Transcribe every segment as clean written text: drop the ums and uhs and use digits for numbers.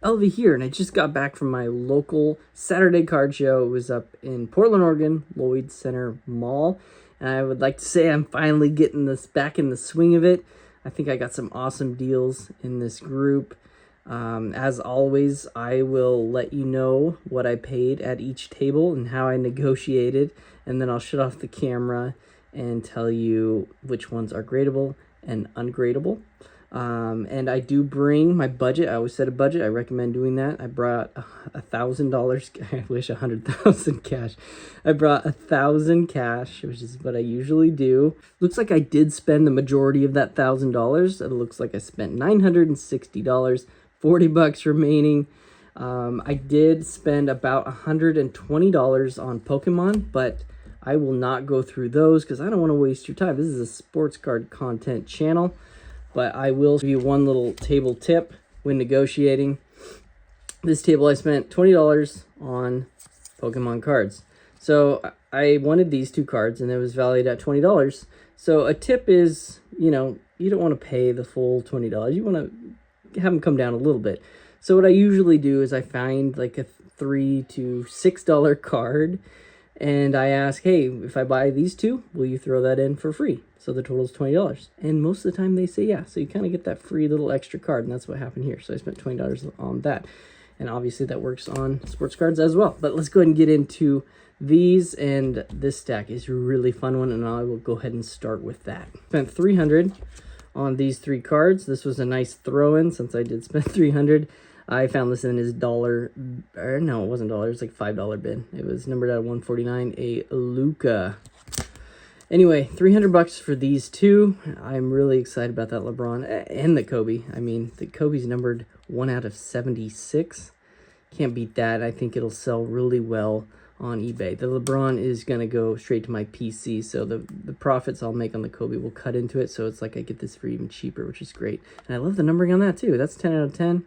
Over here, and I just got back from my local Saturday card show. It was up in Portland, Oregon, Lloyd Center Mall, and I would like to say I'm finally getting this back in the swing of it. I think I got some awesome deals in this group. As always, I will let you know what I paid at each table and how I negotiated, and then I'll shut off the camera and tell you which ones are gradable and ungradable. And I do bring my budget. I always set a budget. I recommend doing that. I brought $1,000. I wish 100,000 cash. I brought 1,000 cash, which is what I usually do. Looks like I did spend the majority of that $1,000. It looks like I spent $960, $40 remaining. I did spend about $120 on Pokemon, but I will not go through those because I don't want to waste your time. This is a sports card content channel. But I will give you one little table tip when negotiating. This table, I spent $20 on Pokemon cards. So I wanted these two cards, and it was valued at $20. So a tip is, you don't want to pay the full $20. You want to have them come down a little bit. So what I usually do is I find like a $3 to $6 card, and I ask, hey, if I buy these two, will you throw that in for free? So the total is $20. And most of the time they say yeah. So you kind of get that free little extra card, and that's what happened here. So I spent $20 on that. And obviously that works on sports cards as well. But let's go ahead and get into these, and this stack is a really fun one, and I will go ahead and start with that. Spent $300 on these three cards. This was a nice throw-in since I did spend $300. I found this in his dollar, or no, it wasn't dollar, it was like $5 bin. It was numbered at 149, a Luka. Anyway, $300 for these two. I'm really excited about that Lebron and the Kobe. I mean, the Kobe's numbered 1 out of 76. Can't beat that. I think it'll sell really well on eBay. The Lebron is going to go straight to my PC, so the profits I'll make on the Kobe will cut into it, so it's like I get this for even cheaper, which is great. And I love the numbering on that too. That's 10 out of 10.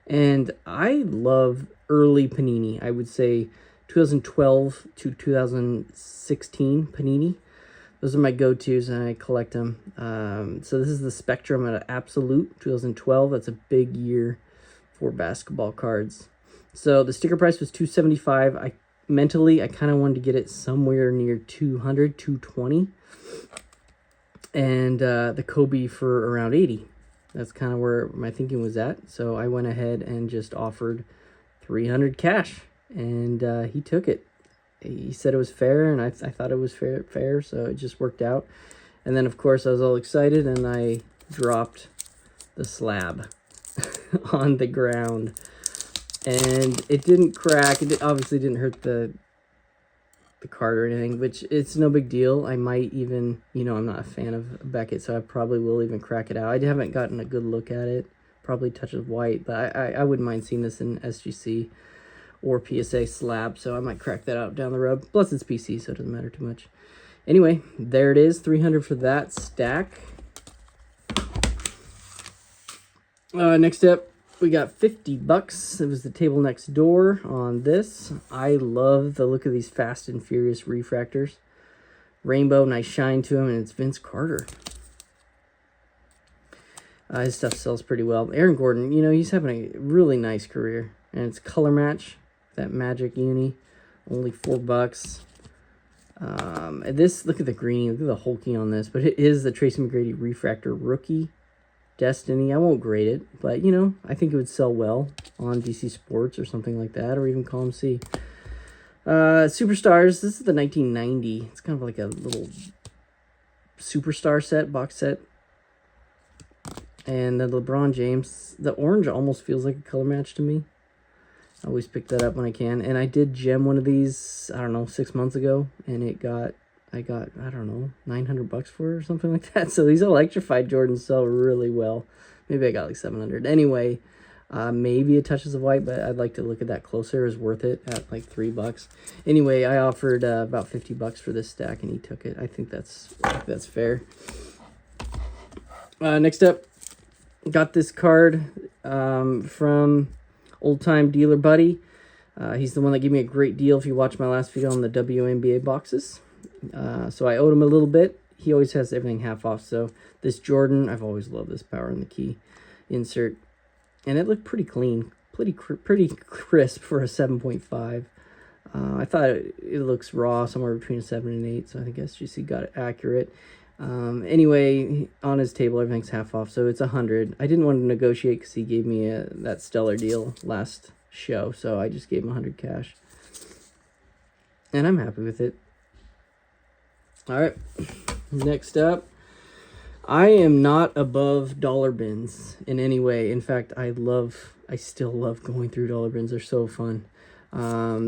And I love early Panini. I would say 2012 to 2016 Panini. Those are my go-tos, and I collect them. So this is the Spectrum at Absolute 2012. That's a big year for basketball cards. So the sticker price was $275. I kind of wanted to get it somewhere near $200, $220. And the Kobe for around $80. That's kind of where my thinking was at. So I went ahead and just offered $300 cash, and he took it. He said it was fair, and I thought it was fair, so it just worked out. And then, of course, I was all excited, and I dropped the slab on the ground. And it didn't crack. It obviously didn't hurt the card or anything, which it's no big deal. I might even, I'm not a fan of Beckett, so I probably will even crack it out. I haven't gotten a good look at it. Probably touch of white, but I wouldn't mind seeing this in SGC or PSA slab, so I might crack that out down the road. Plus it's PC, so it doesn't matter too much. Anyway, there it is, $300 for that stack. Next up, we got $50. It was the table next door on this. I love the look of these Fast and Furious refractors. Rainbow, nice shine to them, and it's Vince Carter. His stuff sells pretty well. Aaron Gordon, he's having a really nice career, and it's color match. That Magic Uni, only $4. Look at the green, look at the hulking on this, but it is the Tracy McGrady Refractor Rookie Destiny. I won't grade it, but I think it would sell well on DC Sports or something like that, or even Column C. Superstars, this is the 1990. It's kind of like a little Superstar set, box set. And the LeBron James, the orange almost feels like a color match to me. I always pick that up when I can. And I did gem one of these, 6 months ago. And I got, $900 for it or something like that. So these electrified Jordans sell really well. Maybe I got like 700. Anyway, maybe it touches of white, but I'd like to look at that closer. It was worth it at like $3. Anyway, I offered about $50 for this stack, and he took it. I think that's fair. Next up, got this card from Old Time Dealer Buddy. He's the one that gave me a great deal if you watch my last video on the WNBA boxes. So I owed him a little bit. He always has everything half off. So this Jordan, I've always loved this Power in the Key insert. And it looked pretty clean. pretty crisp for a 7.5. I thought it looks raw, somewhere between a 7 and 8, so I think SGC got it accurate. Anyway, on his table, everything's half off, so it's 100. I didn't want to negotiate because he gave me that stellar deal last show, so I just gave him 100 cash. And I'm happy with it. All right, next up. I am not above dollar bins in any way. In fact, I still love going through dollar bins. They're so fun.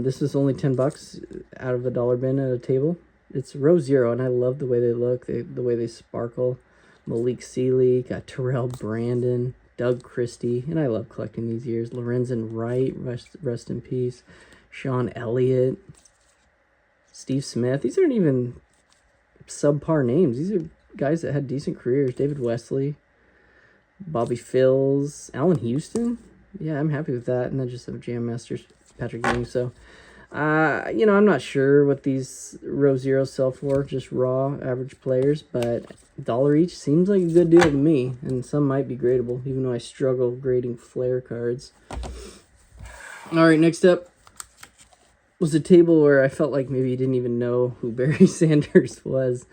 This is only $10 out of a dollar bin at a table. It's row 0, and I love the way they look, the way they sparkle. Malik Sealy, got Terrell Brandon, Doug Christie, and I love collecting these years. Lorenzen Wright, rest in peace. Sean Elliott, Steve Smith. These aren't even subpar names. These are guys that had decent careers. David Wesley, Bobby Phills, Allen Houston. Yeah, I'm happy with that. And then just some Jam Masters, Patrick Ewing. So, I'm not sure what these row 0s sell for, just raw average players, but $1 each seems like a good deal to me. And some might be gradable, even though I struggle grading Flair cards. All right, next up was a table where I felt like maybe you didn't even know who Barry Sanders was.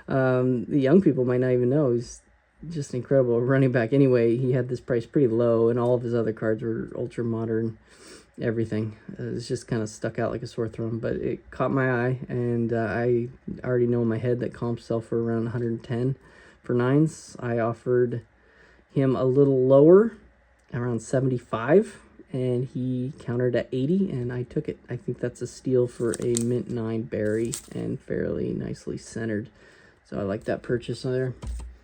The young people might not even know. He's just incredible running back. Anyway, he had this price pretty low, and all of his other cards were ultra modern. Everything. It's just kind of stuck out like a sore thumb, but it caught my eye, and I already know in my head that comps sell for around 110 for 9s. I offered him a little lower, around 75, and he countered at 80, and I took it. I think that's a steal for a mint 9 Barry and fairly nicely centered. So I like that purchase there.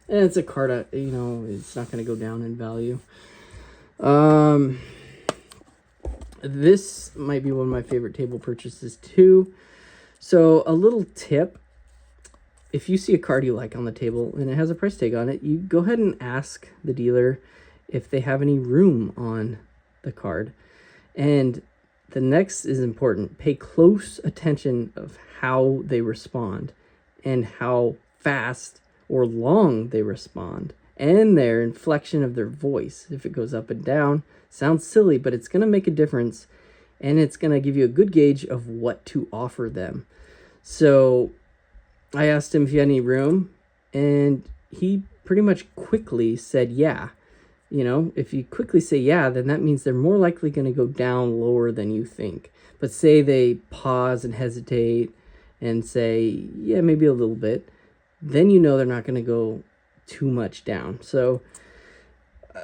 And it's a card, it's not going to go down in value. This might be one of my favorite table purchases too. So a little tip, if you see a card you like on the table and it has a price tag on it, you go ahead and ask the dealer if they have any room on the card. And the next is important. Pay close attention of how they respond and how fast or long they respond, and their inflection of their voice. If it goes up and down, sounds silly, but it's going to make a difference, and it's going to give you a good gauge of what to offer them. So I asked him if he had any room, and he pretty much quickly said yeah. If you quickly say yeah, then that means they're more likely going to go down lower than you think. But say they pause and hesitate and say, yeah, maybe a little bit, then they're not going to go too much down. So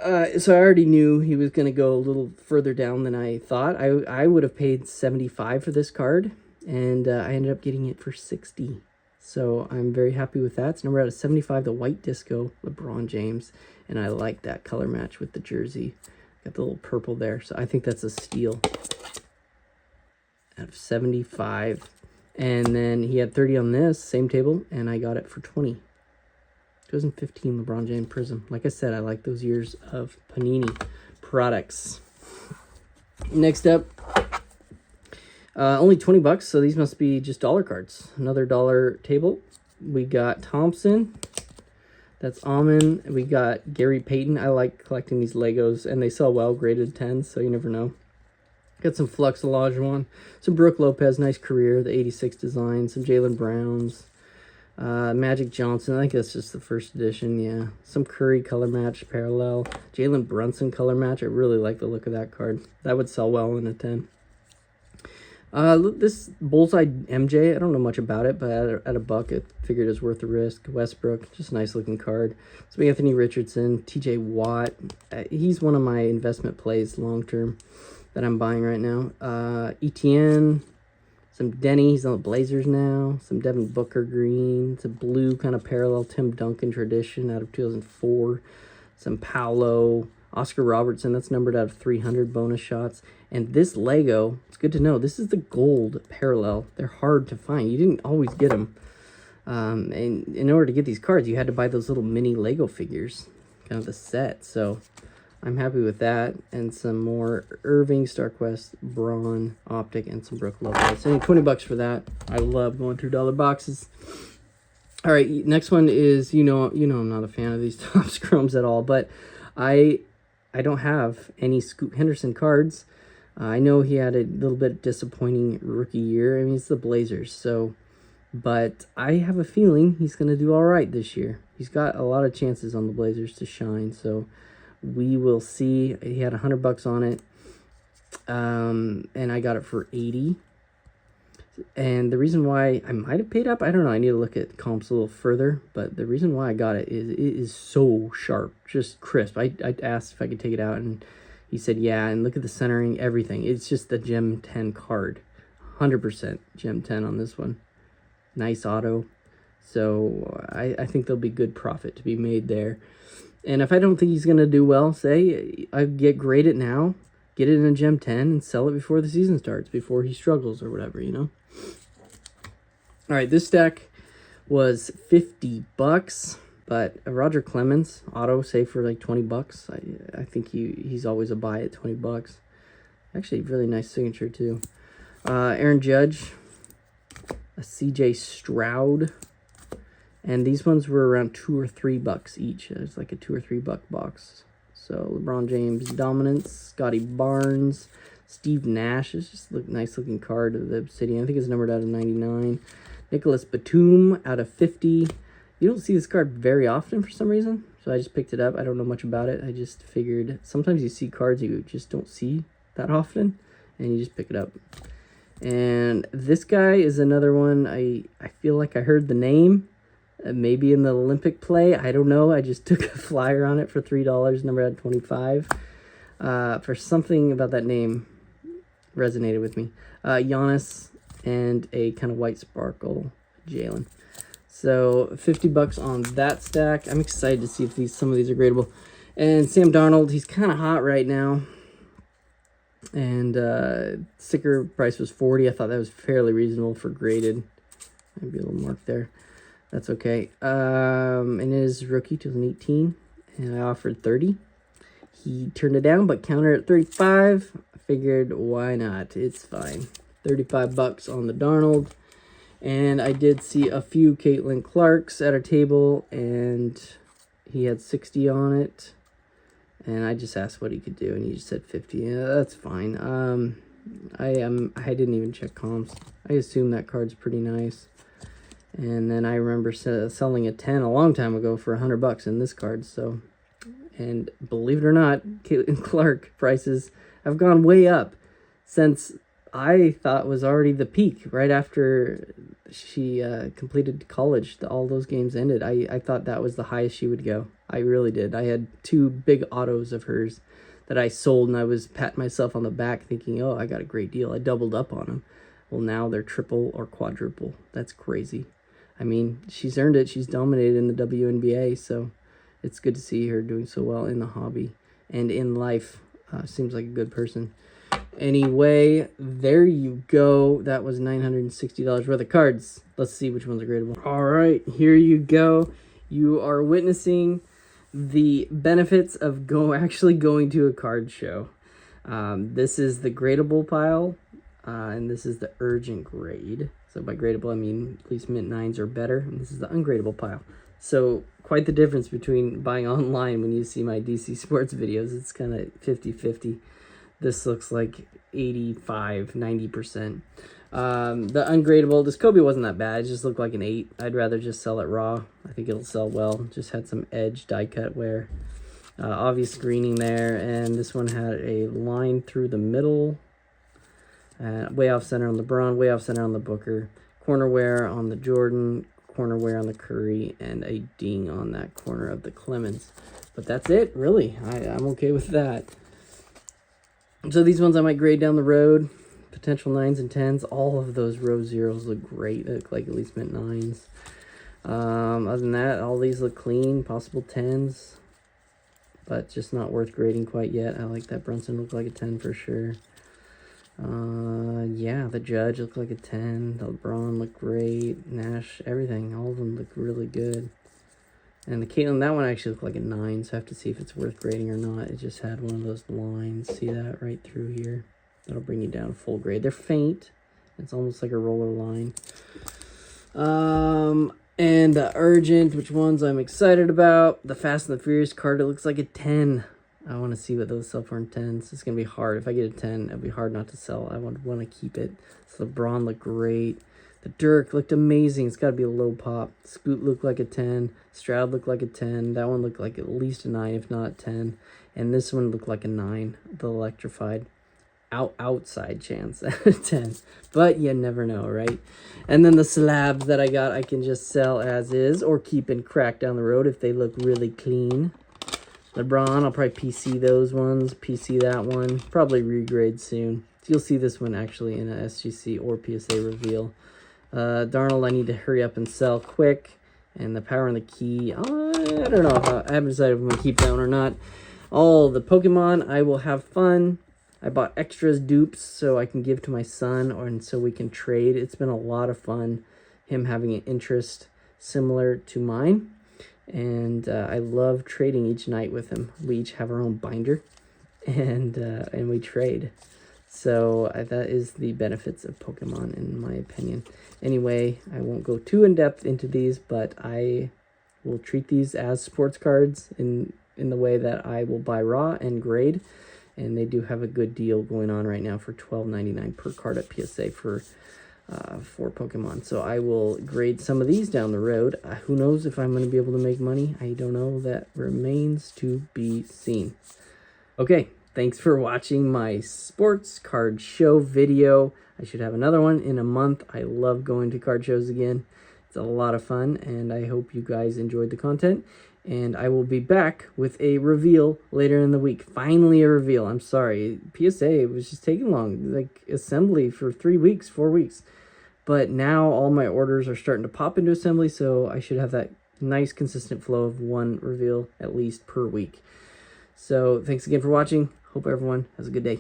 I already knew he was going to go a little further down than I thought. I would have paid 75 for this card, and I ended up getting it for 60. So I'm very happy with that. It's number out of 75, the white disco LeBron James, and I like that color match with the jersey. Got the little purple there, so I think that's a steal. Out of 75. And then he had 30 on this same table, and I got it for 20. 2015 LeBron James Prism. Like I said, I like those years of Panini products. Next up, only $20, so these must be just dollar cards. Another dollar table. We got Thompson. That's Almond. We got Gary Payton. I like collecting these Legos, and they sell well, graded 10s, so you never know. Got some Flux Olajuwon, some Brooke Lopez, nice career, the 86 design, some Jaylen Browns, Magic Johnson, I think that's just the first edition, yeah. Some Curry color match, parallel, Jalen Brunson color match, I really like the look of that card. That would sell well in a 10. This Bullseye MJ, I don't know much about it, but at a buck, I figured it was worth the risk. Westbrook, just a nice looking card. So Anthony Richardson, TJ Watt, he's one of my investment plays long-term that I'm buying right now. ETN, some Denny, he's on the Blazers now. Some Devin Booker green. It's a blue kind of parallel Tim Duncan tradition out of 2004. Some Paolo, Oscar Robertson, that's numbered out of 300 bonus shots. And this Lego, it's good to know, this is the gold parallel. They're hard to find. You didn't always get them. And in order to get these cards, you had to buy those little mini Lego figures, kind of the set. So I'm happy with that. And some more Irving, StarQuest, Braun, Optic, and some Brooke Lopez. And $20 for that. I love going through dollar boxes. All right, next one is, I'm not a fan of these top scrums at all, but I I don't have any Scoot Henderson cards. I know he had a little bit disappointing rookie year. I mean, it's the Blazers, so... But I have a feeling he's going to do all right this year. He's got a lot of chances on the Blazers to shine, so we will see. He had $100 on it, and I got it for 80. And the reason why I might have paid up, I don't know. I need to look at comps a little further, but the reason why I got it is so sharp, just crisp. I asked if I could take it out, and he said, yeah, and look at the centering, everything. It's just the Gem 10 card. 100% Gem 10 on this one. Nice auto. So I think there'll be good profit to be made there. And if I don't think he's going to do well, say, I grade it now, get it in a Gem 10, and sell it before the season starts, before he struggles or whatever, you know? All right, this stack was $50, but Roger Clemens auto, say for like $20. I think he's always a buy at $20. Actually, really nice signature too. Aaron Judge, a CJ Stroud, and these ones were around $2 or $3 each. It's like a $2 or $3 box. So LeBron James dominance, Scotty Barnes, Steve Nash. It's just a nice looking card of the Obsidian. I think it's numbered out of 99. Nicholas Batum out of 50. You don't see this card very often for some reason, so I just picked it up. I don't know much about it. I just figured sometimes you see cards you just don't see that often, and you just pick it up. And this guy is another one. I feel like I heard the name, maybe in the Olympic play. I don't know. I just took a flyer on it for $3, number at 25. For something about that name resonated with me. Giannis and a kind of white sparkle Jalen. So $50 on that stack. I'm excited to see if some of these are gradable. And Sam Darnold, he's kind of hot right now. And sticker price was $40. I thought that was fairly reasonable for graded. Maybe a little mark there. That's okay. And it is rookie 2018, and I offered $30. He turned it down, but countered at $35. I figured, why not? It's fine. $35 on the Darnold. And I did see a few Caitlin Clarks at our table, and he had 60 on it. And I just asked what he could do, and he just said 50. Yeah, that's fine. I didn't even check comps. I assume that card's pretty nice. And then I remember selling a 10 a long time ago for $100 in this card. So, and believe it or not, Caitlin Clark prices have gone way up since I thought was already the peak. Right after she completed college, all those games ended. I thought that was the highest she would go. I really did. I had 2 big autos of hers that I sold, and I was patting myself on the back thinking, oh, I got a great deal. I doubled up on them. Well, now they're triple or quadruple. That's crazy. I mean, she's earned it. She's dominated in the WNBA, so it's good to see her doing so well in the hobby and in life. Seems like a good person. Anyway, there you go. That was $960 worth of cards. Let's see which ones are gradable. All right, here you go. You are witnessing the benefits of actually going to a card show. This is the gradable pile, and this is the urgent grade. So by gradable, I mean at least mint 9s or better, and this is the ungradable pile. So quite the difference between buying online when you see my DC Sports videos. It's kind of 50-50. This looks like 85, 90%. The ungradable, this Kobe wasn't that bad. It just looked like an 8. I'd rather just sell it raw. I think it'll sell well. Just had some edge die cut wear. Obvious screening there. And this one had a line through the middle. Way off center on LeBron, way off center on the Booker. Corner wear on the Jordan. Corner wear on the Curry. And a ding on that corner of the Clemens. But that's it, really. I'm okay with that. So these ones I might grade down the road. Potential 9s and 10s. All of those row zeros look great. They look like at least mint 9s. Other than that, all these look clean. Possible 10s. But just not worth grading quite yet. I like that Brunson looked like a 10 for sure. Yeah, the Judge looked like a 10. The LeBron looked great. Nash, everything. All of them look really good. And the Caitlin, that one actually looked like a 9, so I have to see if it's worth grading or not. It just had one of those lines. See that right through here? That'll bring you down full grade. They're faint. It's almost like a roller line. And the Urgent, which ones I'm excited about. The Fast and the Furious card, it looks like a 10. I want to see what those sell for in 10s. It's going to be hard. If I get a 10, it'll be hard not to sell. I would want to keep it. So Lebron looked great. The Dirk looked amazing. It's got to be a low pop. Scoot looked like a 10. Stroud looked like a 10. That one looked like at least a 9, if not 10. And this one looked like a 9. The electrified. Outside chance at a 10. But you never know, right? And then the slabs that I got, I can just sell as is or keep and crack down the road if they look really clean. Lebron, I'll probably PC those ones. PC that one. Probably regrade soon. You'll see this one actually in a SGC or PSA reveal. Darnold, I need to hurry up and sell quick. And the power and the key, I don't know. I haven't decided if I'm going to keep that one or not. All the Pokemon, I will have fun. I bought extras dupes so I can give to my son and so we can trade. It's been a lot of fun, him having an interest similar to mine. And I love trading each night with him. We each have our own binder, and we trade. So that is the benefits of Pokemon, in my opinion. Anyway, I won't go too in-depth into these, but I will treat these as sports cards in the way that I will buy raw and grade. And they do have a good deal going on right now for $12.99 per card at PSA for Pokemon. So I will grade some of these down the road. Who knows if I'm going to be able to make money? I don't know. That remains to be seen. Okay, thanks for watching my sports card show video. I should have another one in a month. I love going to card shows again. It's a lot of fun, and I hope you guys enjoyed the content. And I will be back with a reveal later in the week. Finally a reveal. I'm sorry. PSA was just taking long. Like assembly for 3 weeks, 4 weeks. But now all my orders are starting to pop into assembly, so I should have that nice consistent flow of one reveal at least per week. So thanks again for watching. Hope everyone has a good day.